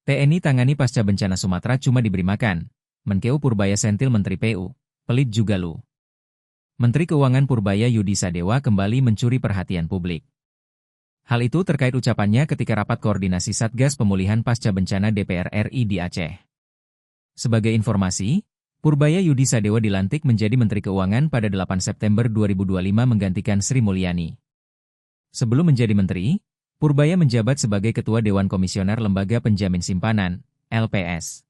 TNI tangani pasca bencana Sumatera cuma diberi makan. Menkeu Purbaya sentil Menteri PU. Pelit juga lu. Menteri Keuangan Purbaya Yudi Sadewa kembali mencuri perhatian publik. Hal itu terkait ucapannya ketika rapat koordinasi Satgas Pemulihan Pasca Bencana DPR RI di Aceh. Sebagai informasi, Purbaya Yudi Sadewa dilantik menjadi Menteri Keuangan pada 8 September 2025 menggantikan Sri Mulyani. Sebelum menjadi menteri, Purbaya menjabat sebagai Ketua Dewan Komisioner Lembaga Penjamin Simpanan, LPS.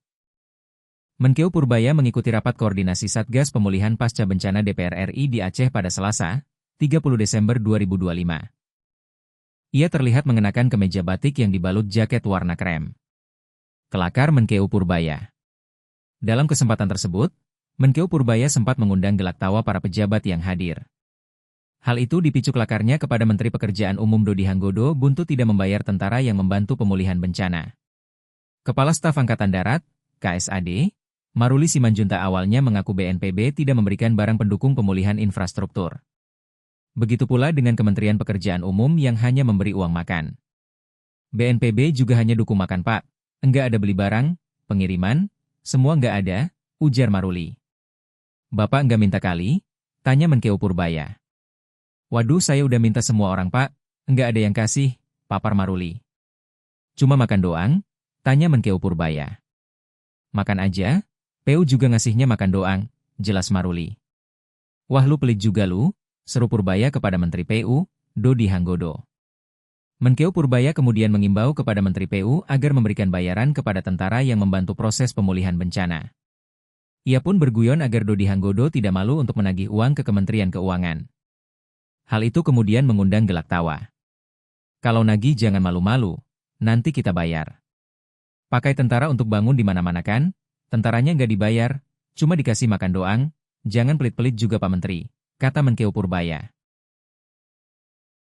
Menkeu Purbaya mengikuti rapat koordinasi Satgas Pemulihan Pasca Bencana DPR RI di Aceh pada Selasa, 30 Desember 2025. Ia terlihat mengenakan kemeja batik yang dibalut jaket warna krem. Kelakar Menkeu Purbaya. Dalam kesempatan tersebut, Menkeu Purbaya sempat mengundang gelak tawa para pejabat yang hadir. Hal itu dipicu kelakarnya kepada Menteri Pekerjaan Umum Dodi Hanggodo buntut tidak membayar tentara yang membantu pemulihan bencana. Kepala Staf Angkatan Darat, KSAD, Maruli Simanjuntak awalnya mengaku BNPB tidak memberikan barang pendukung pemulihan infrastruktur. Begitu pula dengan Kementerian Pekerjaan Umum yang hanya memberi uang makan. BNPB juga hanya dukung makan Pak, enggak ada beli barang, pengiriman, semua enggak ada, ujar Maruli. Bapak enggak minta kali? Tanya Menkeu Purbaya. Waduh saya udah minta semua orang Pak, enggak ada yang kasih, papar Maruli. Cuma makan doang? Tanya Menkeu Purbaya. Makan aja? PU juga ngasihnya makan doang, jelas Maruli. Wah lu pelit juga lu, seru Purbaya kepada Menteri PU, Dodi Hanggodo. Menkeu Purbaya kemudian mengimbau kepada Menteri PU agar memberikan bayaran kepada tentara yang membantu proses pemulihan bencana. Ia pun berguyon agar Dodi Hanggodo tidak malu untuk menagih uang ke Kementerian Keuangan. Hal itu kemudian mengundang gelak tawa. Kalau nagih jangan malu-malu, nanti kita bayar. Pakai tentara untuk bangun di mana-mana kan? Tentaranya nggak dibayar, cuma dikasih makan doang, jangan pelit-pelit juga Pak Menteri, kata Menkeu Purbaya.